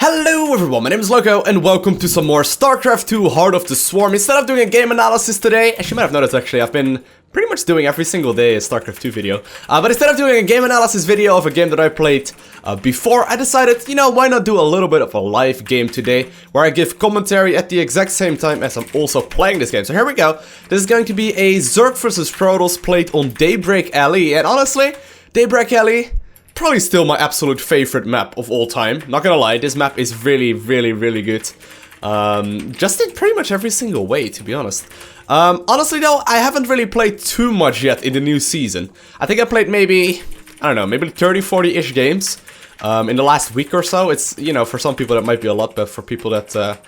Hello everyone, my name is Lowko and welcome to some more StarCraft 2 Heart of the Swarm. Instead of doing a game analysis today, as you might have noticed actually, I've been pretty much doing every single day a StarCraft 2 video. But instead of doing a game analysis video of a game that I played before, I decided, you know, why not do a little bit of a live game today, where I give commentary at the exact same time as I'm also playing this game. So here we go. This is going to be a Zerg vs Protoss played on Daybreak Alley, and honestly, Daybreak Alley, probably still my absolute favorite map of all time. Not gonna lie, this map is really good. Just in pretty much every single way, to be honest. Honestly though, I haven't really played too much yet in the new season. I think I played maybe, I don't know, maybe 30-40-ish games in the last week or so. It's, you know, for some people that might be a lot, but for people that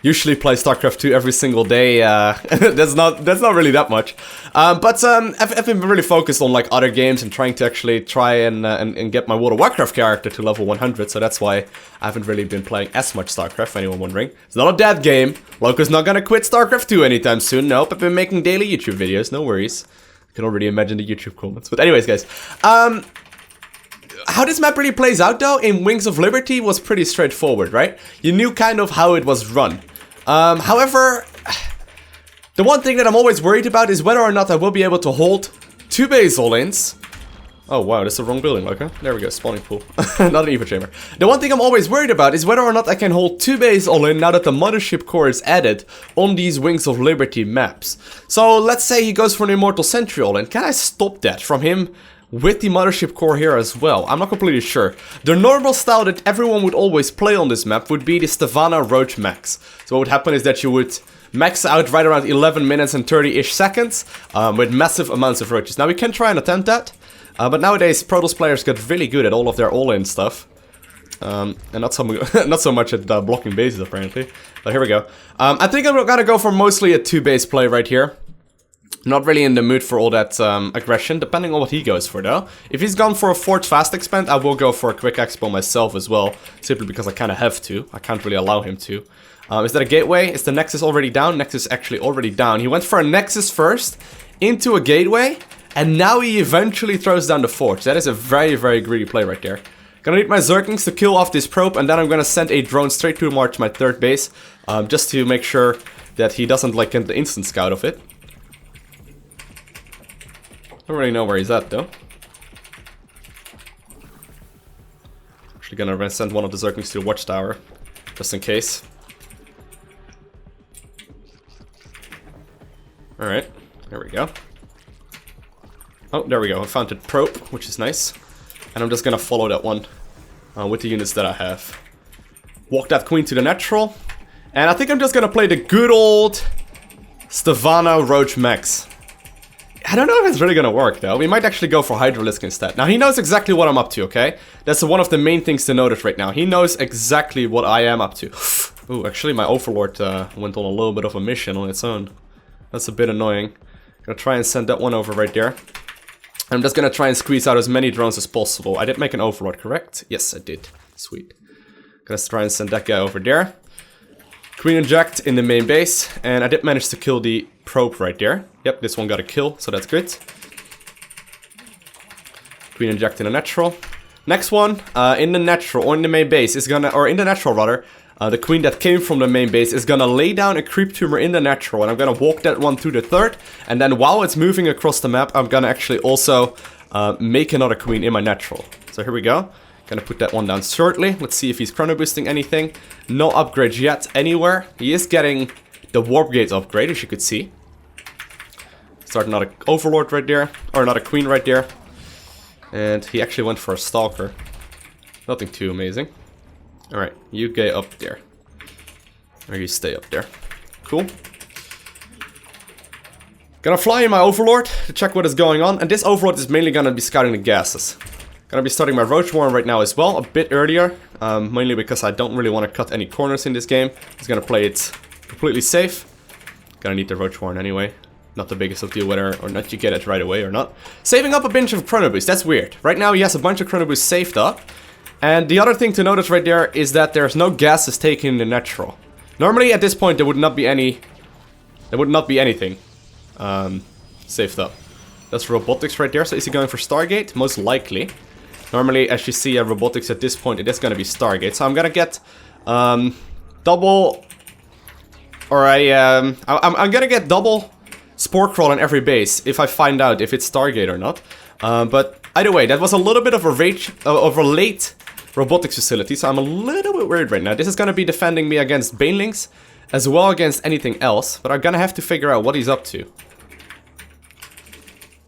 usually play StarCraft 2 every single day, that's not really that much. But I've been really focused on like other games and trying to actually try and get my World of Warcraft character to level 100, so that's why I haven't really been playing as much StarCraft, if anyone wondering. It's not a dead game. Lowko's not gonna quit StarCraft 2 anytime soon. Nope, I've been making daily YouTube videos, no worries. You can already imagine the YouTube comments. But anyways, guys, how this map really plays out though in Wings of Liberty was pretty straightforward, right? You knew kind of how it was run. However, the one thing that I'm always worried about is whether or not I will be able to hold two base all-ins. Oh wow, that's the wrong building, okay. There we go, spawning pool. Not an evo chamber. The one thing I'm always worried about is whether or not I can hold two base all-in now that the Mothership Core is added on these Wings of Liberty maps. So let's say he goes for an Immortal Sentry all-in. Can I stop that from him with the Mothership Core here as well? I'm not completely sure. The normal style that everyone would always play on this map would be the Stivana Roach max. So what would happen is that you would max out right around 11 minutes and 30-ish seconds with massive amounts of roaches. Now we can try and attempt that, but nowadays Protoss players get really good at all of their all-in stuff. And not so much at blocking bases apparently. But here we go. I think I'm gonna go for mostly a two-base play right here. Not really in the mood for all that aggression, depending on what he goes for though. If he's gone for a Forge Fast Expand, I will go for a Quick Expo myself as well, simply because I kind of have to. I can't really allow him to. Is that a gateway? Is the Nexus already down? Nexus actually already down. He went for a Nexus first, into a gateway, and now he eventually throws down the Forge. That is a very greedy play right there. Gonna need my Zerglings to kill off this probe, and then I'm gonna send a drone straight to march my third base, just to make sure that he doesn't like get the instant scout of it. Don't really know where he's at though. Actually gonna send one of the Zerglings to the watchtower, just in case. Alright, there we go. Oh, there we go, I found the probe, which is nice. And I'm just gonna follow that one with the units that I have. Walk that queen to the natural. And I think I'm just gonna play the good old Stivana Roach Max. I don't know if it's really gonna work though. We might actually go for Hydralisk instead. Now he knows exactly what I'm up to, okay? That's one of the main things to notice right now. He knows exactly what I am up to. Ooh, actually my Overlord went on a little bit of a mission on its own. That's a bit annoying. Gonna try and send that one over right there. I'm just gonna try and squeeze out as many drones as possible. I did make an Overlord, correct? Yes, I did. Sweet. Gonna try and send that guy over there. Queen inject in the main base, and I did manage to kill the probe right there. Yep, this one got a kill, so that's good. Queen inject in the natural. Next one, in the natural, or in the main base, is gonna, or in the natural rather, the queen that came from the main base is gonna lay down a creep tumor in the natural, and I'm gonna walk that one through the third, and then while it's moving across the map, I'm gonna actually also make another queen in my natural. So here we go. Gonna put that one down shortly. Let's see if he's chrono boosting anything. No upgrades yet anywhere. He is getting the warp gate upgrade, as you could see. Start another Overlord right there, or another queen right there. And he actually went for a Stalker. Nothing too amazing. Alright, you get up there. Or you stay up there. Cool. Gonna fly in my Overlord to check what is going on. And this Overlord is mainly gonna be scouting the gases. Gonna be starting my Roach Warren right now as well, a bit earlier. Mainly because I don't really want to cut any corners in this game. Just gonna play it completely safe. Gonna need the Roach Warren anyway. Not the biggest of deal whether or not you get it right away or not. Saving up a bunch of chrono boosts, that's weird. Right now he has a bunch of chrono boosts saved up. And the other thing to notice right there is that there's no gases taken in the natural. Normally at this point there would not be anything saved up. That's robotics right there. So is he going for Stargate? Most likely. Normally, as you see robotics at this point, it is going to be Stargate. So I'm going to get Double... Or I'm gonna get double Spore Crawl in every base if I find out if it's Stargate or not. But either way, that was a little bit of a late robotics facility, so I'm a little bit worried right now. This is gonna be defending me against Banelings, as well against anything else, but I'm gonna have to figure out what he's up to.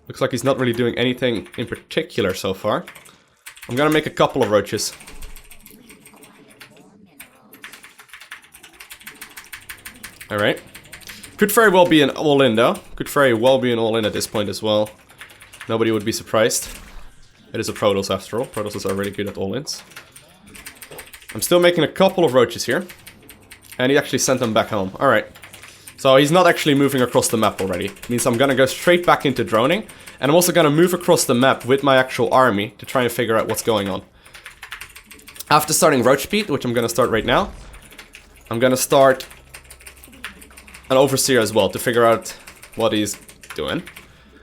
Looks like he's not really doing anything in particular so far. I'm gonna make a couple of roaches. Alright. Could very well be an all-in though. Could very well be an all-in at this point as well. Nobody would be surprised. It is a Protoss after all. Protosses are really good at all-ins. I'm still making a couple of roaches here. And he actually sent them back home. Alright. So he's not actually moving across the map already. It means I'm gonna go straight back into droning. And I'm also gonna move across the map with my actual army to try and figure out what's going on. After starting roach speed, which I'm gonna start right now, I'm gonna start an overseer as well to figure out what he's doing.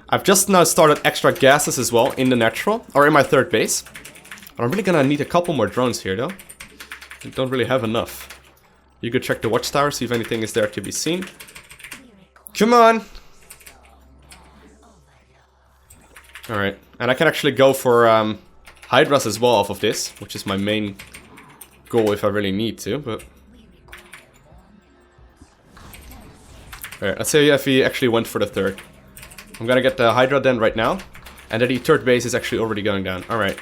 I've just now started extra gases as well in the natural, or in my third base. But I'm really gonna need a couple more drones here though. I don't really have enough. You could check the watchtower, see if anything is there to be seen. Come on! Alright, and I can actually go for Hydras as well off of this, which is my main goal if I really need to, but... Alright, let's see if he actually went for the third. I'm gonna get the Hydra then right now, and then the third base is actually already going down. Alright.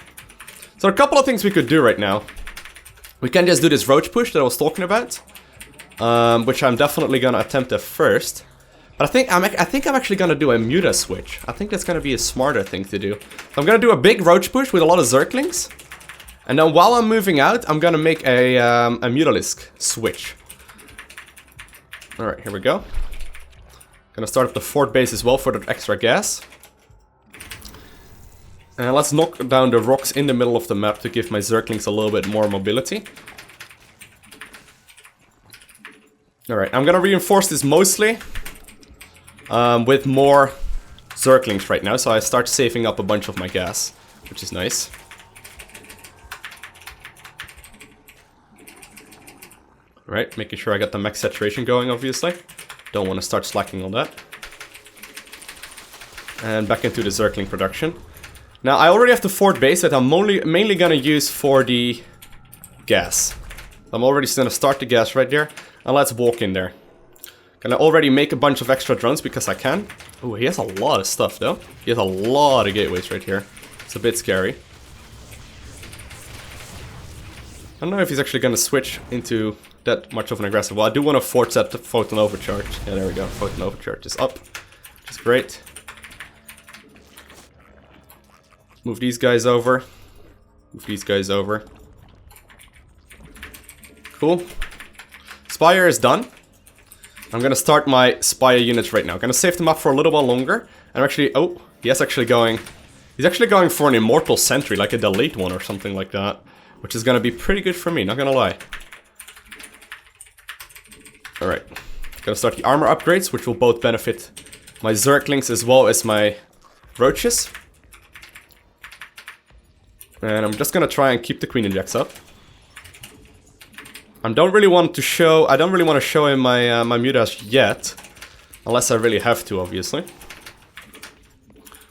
So a couple of things we could do right now. We can just do this roach push that I was talking about, which I'm definitely gonna attempt at first. But I think I'm actually gonna do a Muta switch. I think that's gonna be a smarter thing to do. So I'm gonna do a big roach push with a lot of Zerglings, and then while I'm moving out, I'm gonna make a Mutalisk switch. Alright, here we go. Gonna start up the fourth base as well for the extra gas. And let's knock down the rocks in the middle of the map to give my Zerglings a little bit more mobility. Alright, I'm gonna reinforce this mostly with more Zerglings right now, so I start saving up a bunch of my gas, which is nice. Alright, making sure I got the max saturation going, obviously. Don't want to start slacking on that. And back into the Zergling production. Now, I already have the fourth base that I'm mainly gonna use for the gas. I'm already gonna start the gas right there, and let's walk in there. Gonna already make a bunch of extra drones because I can. Oh, he has a lot of stuff though. He has a lot of gateways right here. It's a bit scary. I don't know if he's actually gonna switch into that much of an aggressive. Well, I do want to force set the photon overcharge. Yeah, there we go. Photon overcharge is up. Which is great. Move these guys over. Move these guys over. Cool. Spire is done. I'm gonna start my Spire units right now. I'm gonna save them up for a little while longer. And actually, oh, he's actually going for an immortal sentry, like a delete one or something like that. Which is gonna be pretty good for me, not gonna lie. Alright. Gonna start the armor upgrades, which will both benefit my Zerglings as well as my roaches. And I'm just gonna try and keep the Queen Injects up. I don't really want to show him my my Mutas yet. Unless I really have to, obviously.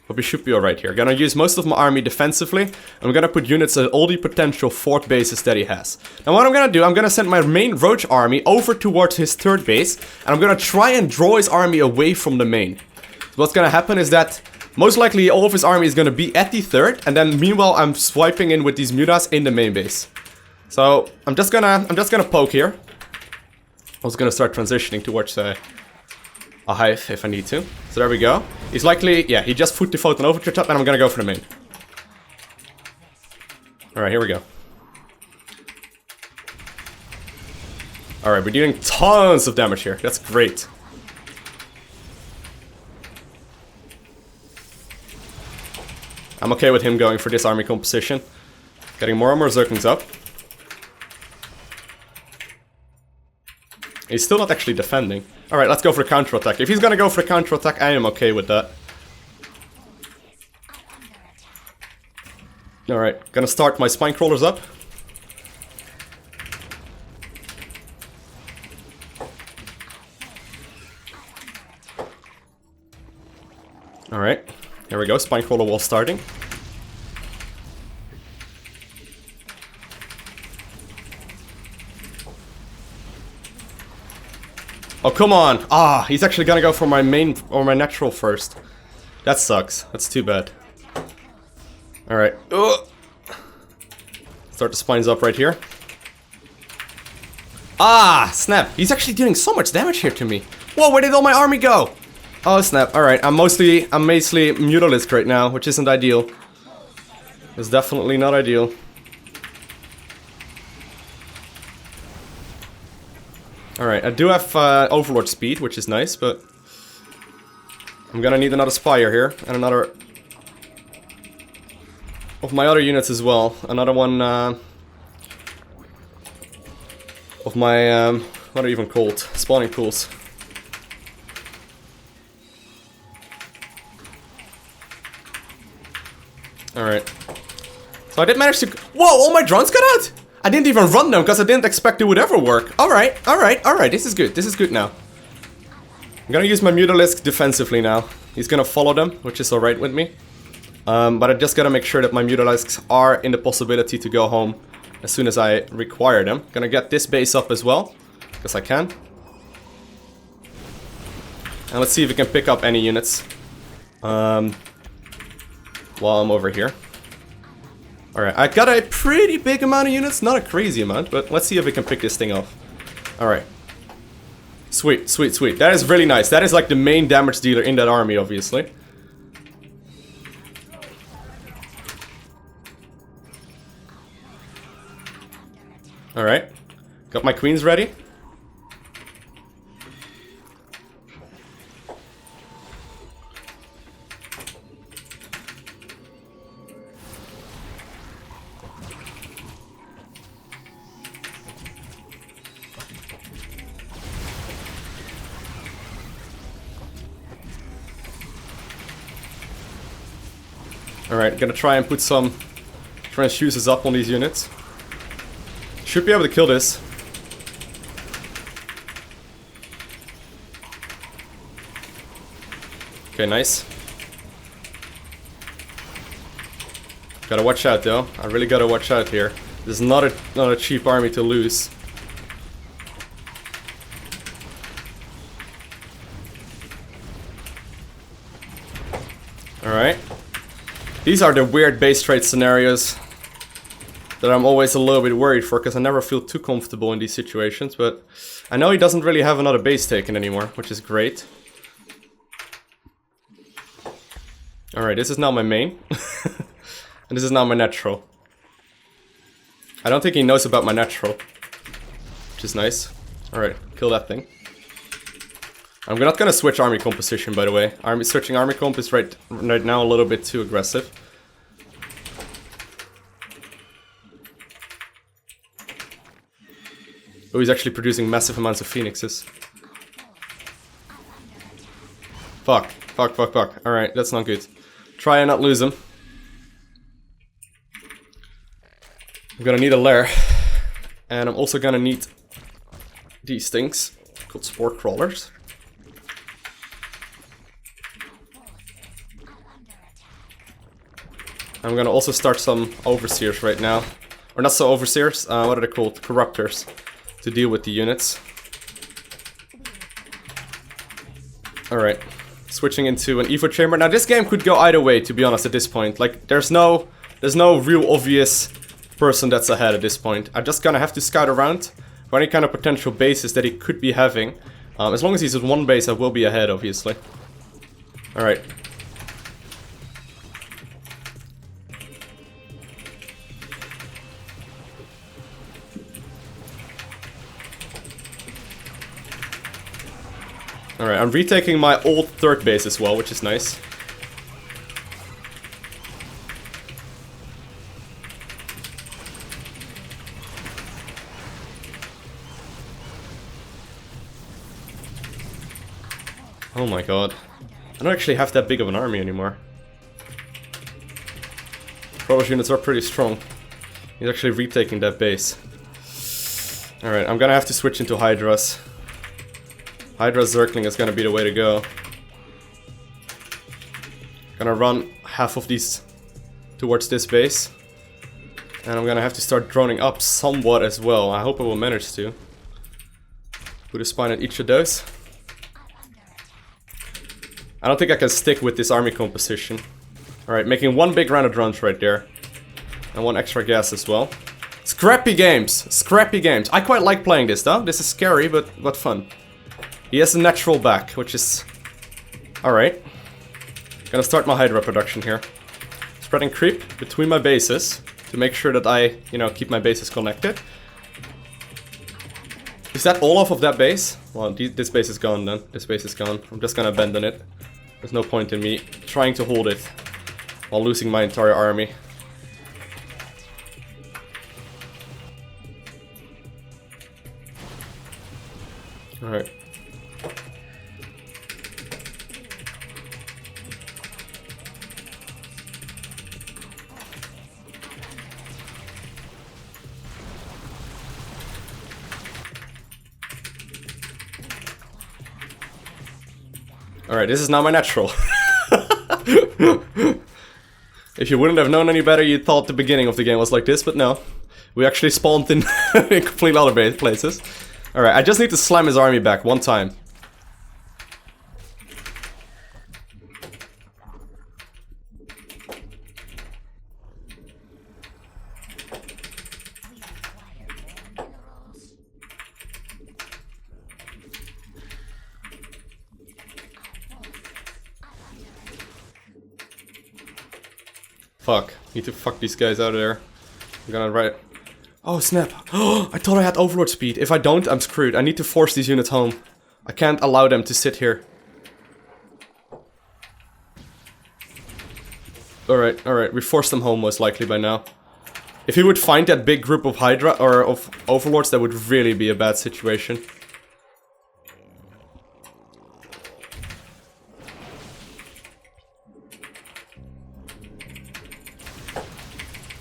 But we should be alright here. Gonna use most of my army defensively. I'm gonna put units at all the potential fourth bases that he has. Now what I'm gonna do, I'm gonna send my main Roach army over towards his third base. And I'm gonna try and draw his army away from the main. What's gonna happen is that most likely all of his army is gonna be at the third. And then meanwhile I'm swiping in with these Mutas in the main base. So I'm just gonna poke here. I was gonna start transitioning towards a hive if I need to. So there we go. He's likely, yeah, he just put the photon overcharge up and I'm gonna go for the main. Alright, here we go. Alright, we're doing tons of damage here. That's great. I'm okay with him going for this army composition. Getting more and more Zerglings up. He's still not actually defending. Alright, let's go for the counter-attack. If he's gonna go for the counter-attack, I am okay with that. Alright, gonna start my spine crawlers up. Alright, here we go, Spinecrawler wall starting. Oh, come on! Ah, he's actually gonna go for my main, or my natural first. That sucks. That's too bad. Alright. Start the spines up right here. Ah, snap. He's actually doing so much damage here to me. Whoa, where did all my army go? Oh, snap. Alright, I'm mostly Mutalisk right now, which isn't ideal. It's definitely not ideal. Alright, I do have Overlord speed, which is nice, but I'm gonna need another Spire here, and another of my other units as well. Another one of my, what are even called? Spawning pools. Alright. So I did manage to... Whoa, all my drones got out! I didn't even run them because I didn't expect it would ever work. Alright, this is good. This is good now. I'm gonna use my Mutalisk defensively now. He's gonna follow them, which is alright with me. But I just gotta make sure that my Mutalisks are in the possibility to go home as soon as I require them. Gonna get this base up as well, because I can. And let's see if we can pick up any units while I'm over here. Alright, I got a pretty big amount of units, not a crazy amount, but let's see if we can pick this thing off. Alright. Sweet, sweet, sweet. That is really nice. That is like the main damage dealer in that army, obviously. Alright. Got my queens ready. Alright, gonna try and put some transfuses up on these units. Should be able to kill this. Okay, nice. Gotta watch out though. I really gotta watch out here. This is not a cheap army to lose. Alright. These are the weird base trade scenarios that I'm always a little bit worried for, because I never feel too comfortable in these situations, but I know he doesn't really have another base taken anymore, which is great. Alright, this is now my main. And this is now my natural. I don't think he knows about my natural, which is nice. Alright, kill that thing. I'm not gonna switch army composition, by the way. Switching army comp is right now a little bit too aggressive. Oh, he's actually producing massive amounts of phoenixes. Fuck. Fuck, fuck, fuck. Alright, that's not good. Try and not lose him. I'm gonna need a lair. And I'm also gonna need these things called sport crawlers. I'm gonna also start some overseers right now. Or not so overseers, what are they called? Corruptors. To deal with the units. Alright. Switching into an Evo chamber. Now this game could go either way, to be honest, at this point. Like, there's no real obvious person that's ahead at this point. I'm just gonna have to scout around for any kind of potential bases that he could be having. As long as he's at one base, I will be ahead, obviously. Alright. Alright, I'm retaking my old third base as well, which is nice. Oh my god. I don't actually have that big of an army anymore. Protoss units are pretty strong. He's actually retaking that base. Alright, I'm gonna have to switch into Hydras. Hydra Zergling is gonna be the way to go. Gonna run half of these towards this base. And I'm gonna have to start droning up somewhat as well. I hope I will manage to. Put a spine at each of those. I don't think I can stick with this army composition. Alright, making one big round of drones right there. And one extra gas as well. Scrappy games! Scrappy games. I quite like playing this though. This is scary, but fun. He has a natural back, which is... Alright. Gonna start my Hydra production here. Spreading creep between my bases. To make sure that I, you know, keep my bases connected. Is that all off of that base? Well, this base is gone then. This base is gone. I'm just gonna abandon it. There's no point in me trying to hold it while losing my entire army. Alright. Alright, this is now my natural. If you wouldn't have known any better, you thought the beginning of the game was like this, but no. We actually spawned in, in complete other places. Alright, I just need to slam his army back one time. Fuck. Need to fuck these guys out of there. I'm gonna write... Oh, snap. Oh, I thought I had overlord speed. If I don't, I'm screwed. I need to force these units home. I can't allow them to sit here. Alright, alright. We forced them home most likely by now. If he would find that big group of Hydra or of overlords, that would really be a bad situation.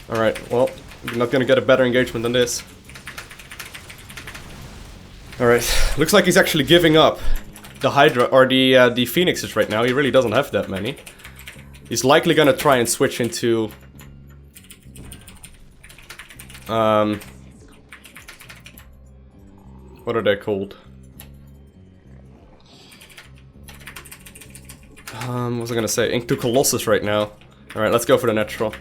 Alright, well, you're not gonna get a better engagement than this. Alright, looks like he's actually giving up the Hydra, or the Phoenixes right now. He really doesn't have that many. He's likely gonna try and switch into... what are they called? What was I gonna say? Into Colossus right now. Alright, let's go for the natural.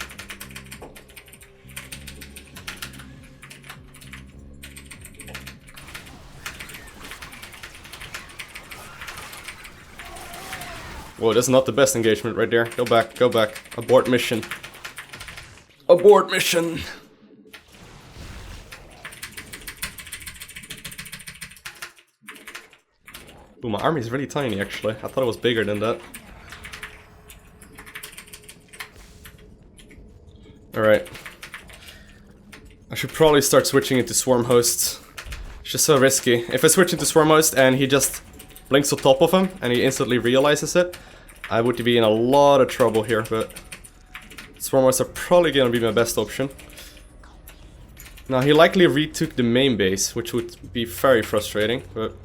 Whoa, that's not the best engagement right there. Go back, go back. Abort mission. Abort mission! Ooh, my army is really tiny actually. I thought it was bigger than that. Alright. I should probably start switching into swarm hosts. It's just so risky. If I switch into swarm host and he just blinks on top of him and he instantly realizes it, I would be in a lot of trouble here, but swarm hosts are probably gonna be my best option. Now he likely retook the main base, which would be very frustrating, but...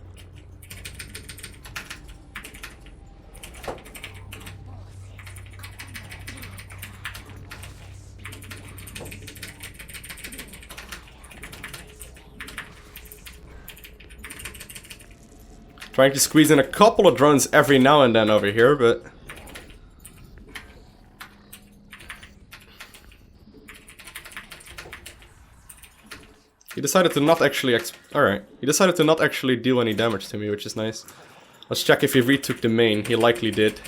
Trying to squeeze in a couple of drones every now and then over here, but... He decided to not actually Alright. He decided to not actually do any damage to me, which is nice. Let's check if he retook the main. He likely did.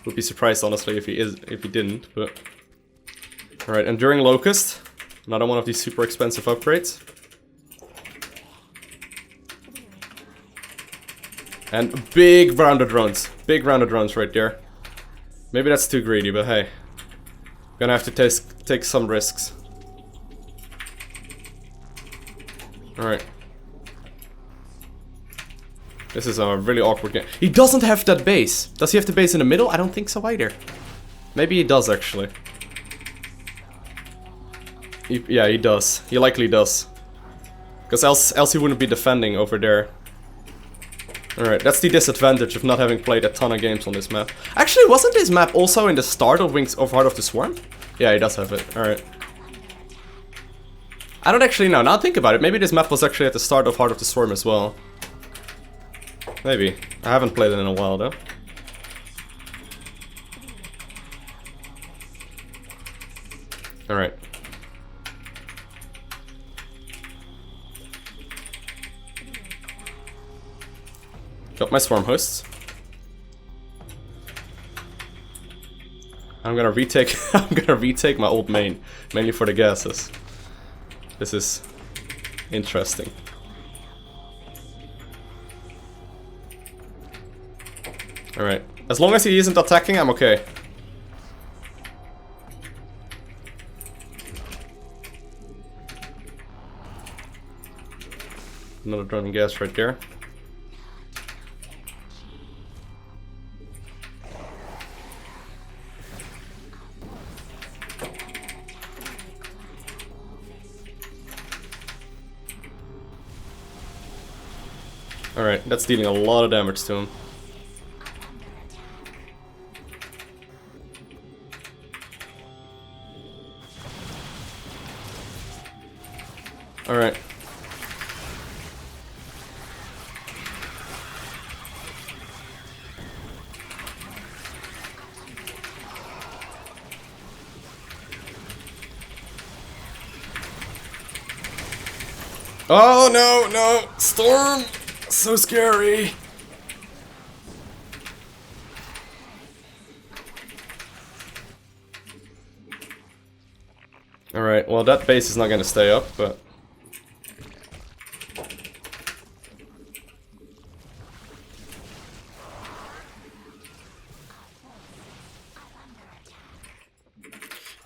Would be surprised, honestly, if he didn't, but... Alright, Enduring Locust. Another one of these super expensive upgrades. And big round of drones. Big round of drones right there. Maybe that's too greedy, but hey. Gonna have to take some risks. Alright. This is a really awkward game. He doesn't have that base. Does he have the base in the middle? I don't think so either. Maybe he does, actually. Yeah, he does. He likely does. Because else he wouldn't be defending over there. Alright, that's the disadvantage of not having played a ton of games on this map. Actually, wasn't this map also in the start of Wings of Heart of the Swarm? Yeah, he does have it. Alright. I don't actually know. Now think about it. Maybe this map was actually at the start of Heart of the Swarm as well. Maybe. I haven't played it in a while though. Alright. Got my swarm hosts. I'm gonna retake my old main, mainly for the gases. This is interesting. Alright. As long as he isn't attacking, I'm okay. Another drowning gas right there. Alright, that's dealing a lot of damage to him. Alright. Oh no, no! Storm! So scary! Alright, well that base is not gonna stay up, but...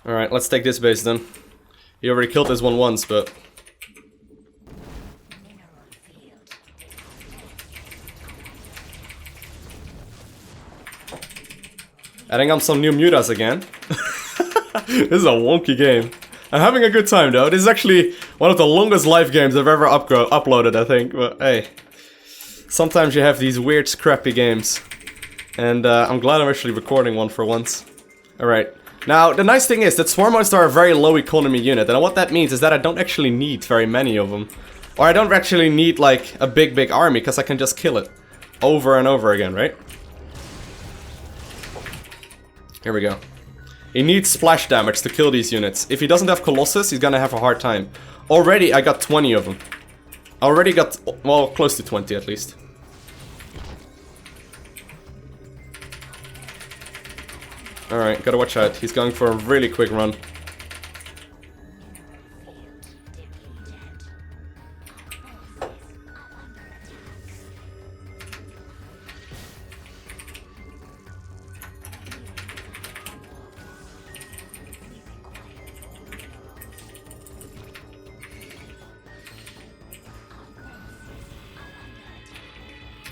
Alright, let's take this base then. He already killed this one once, but... Adding on some new mutas again. This is a wonky game. I'm having a good time though. This is actually one of the longest live games I've ever uploaded, I think. But hey, sometimes you have these weird scrappy games. And I'm glad I'm actually recording one for once. Alright. Now, the nice thing is that Swarm Hosts are a very low economy unit. And what that means is that I don't actually need very many of them. Or I don't actually need like a big army, because I can just kill it. Over and over again, right? Here we go. He needs splash damage to kill these units. If he doesn't have Colossus, he's gonna have a hard time. Already, I got 20 of them. I already got, well, close to 20 at least. Alright, gotta watch out. He's going for a really quick run.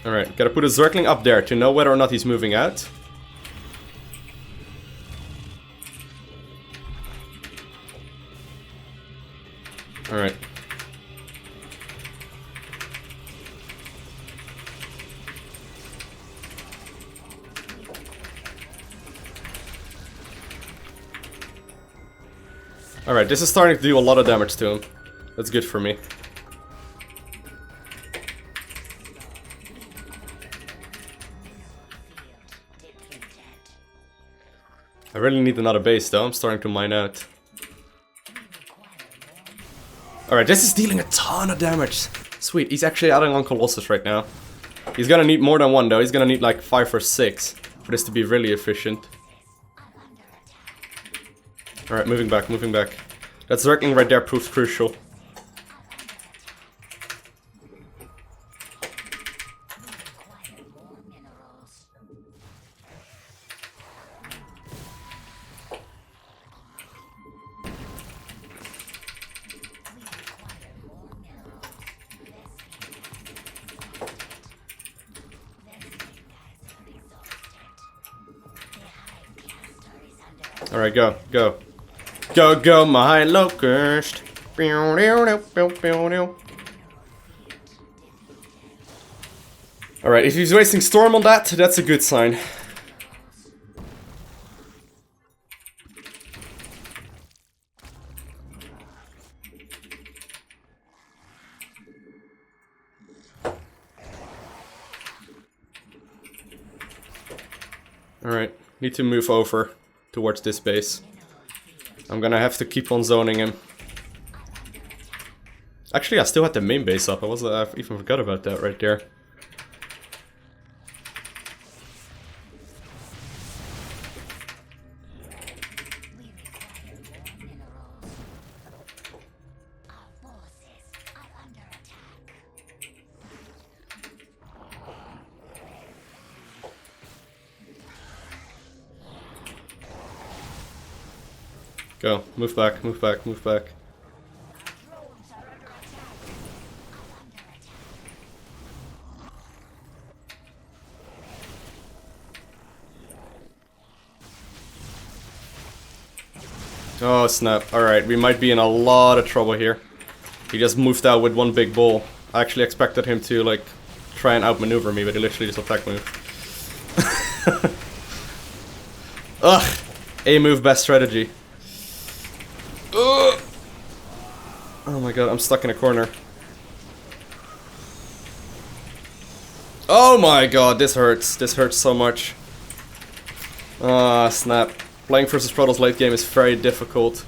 Alright, gotta put a Zergling up there to know whether or not he's moving out. Alright. Alright, this is starting to do a lot of damage to him. That's good for me. I really need another base though, I'm starting to mine out. Alright, this is dealing a ton of damage. Sweet, he's actually adding on Colossus right now. He's gonna need more than one though, he's gonna need like 5 or 6 for this to be really efficient. Alright, moving back, moving back. That Zergling right there proves crucial. Alright, go, go. Go, go, my locust. Alright, if he's wasting Storm on that, that's a good sign. Alright, need to move over towards this base. I'm gonna have to keep on zoning him. Actually, I still had the main base up. I even forgot about that right there. Go. Move back, move back, move back. Oh snap. Alright, we might be in a lot of trouble here. He just moved out with one big bull. I actually expected him to, like, try and outmaneuver me, but he literally just attack move. Ugh! A move, best strategy. Ugh. Oh my god, I'm stuck in a corner. Oh my god, this hurts. This hurts so much. Ah, snap. Playing versus Protoss late game is very difficult.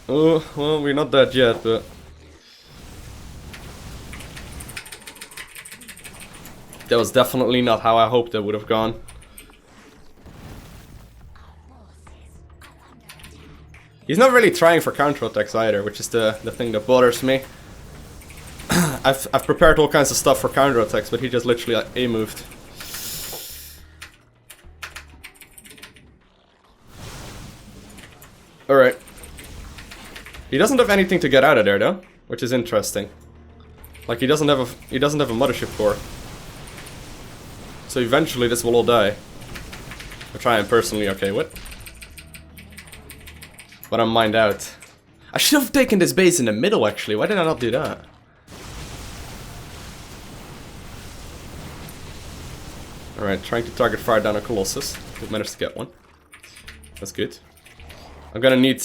Oh, well, we're not dead yet, but... that was definitely not how I hoped that would have gone. He's not really trying for counterattacks either, which is the thing that bothers me. I've prepared all kinds of stuff for counterattacks, but he just literally like, A-moved. Alright. He doesn't have anything to get out of there though, which is interesting. Like he doesn't have a mothership core. So eventually this will all die. Which I am personally okay with. But I'm mined out. I should have taken this base in the middle actually, why did I not do that? Alright, trying to target fire down a Colossus. We managed to get one. That's good. I'm gonna need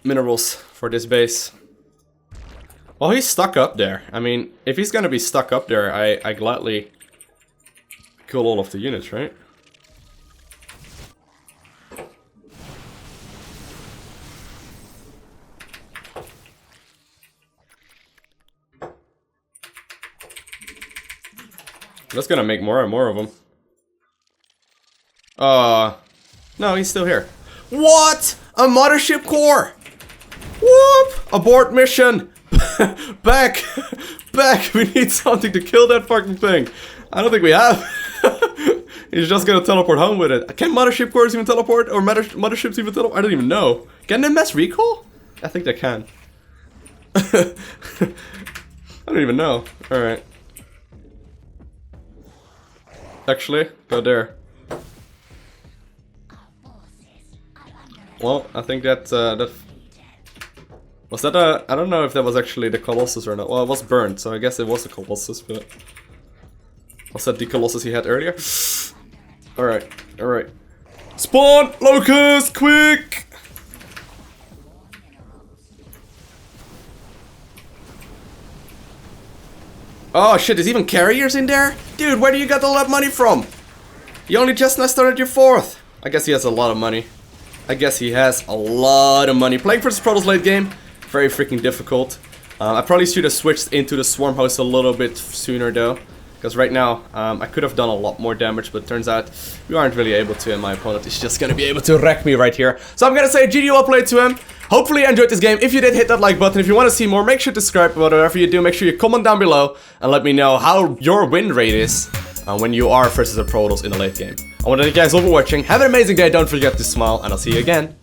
minerals for this base. Well, he's stuck up there. I mean, if he's gonna be stuck up there, I gladly kill all of the units, right? That's gonna make more and more of them. No, he's still here. What? A mothership core? Whoop! Abort mission! Back! Back! We need something to kill that fucking thing. I don't think we have. He's just gonna teleport home with it. Can mothership cores even teleport? Or motherships even teleport? I don't even know. Can they mass recall? I think they can. I don't even know. Alright. Actually, go there. Well, I think that, was that a... I don't know if that was actually the Colossus or not. Well, it was burned, so I guess it was a Colossus, but... Was that the Colossus he had earlier? Alright, alright. Spawn! Locust! Quick! Oh shit, there's even carriers in there? Dude, where do you get all that money from? You only just now started your 4th. I guess he has a lot of money. Playing versus Protoss late game, very freaking difficult. I probably should have switched into the Swarm Host a little bit sooner though. Because right now, I could have done a lot more damage, but turns out we aren't really able to, and my opponent is just gonna be able to wreck me right here. So I'm gonna say GG well played to him. Hopefully you enjoyed this game. If you did, hit that like button. If you want to see more, make sure to subscribe. Whatever you do, make sure you comment down below and let me know how your win rate is when you are versus a Protoss in the late game. I want to thank you guys all for watching. Have an amazing day. Don't forget to smile, and I'll see you again.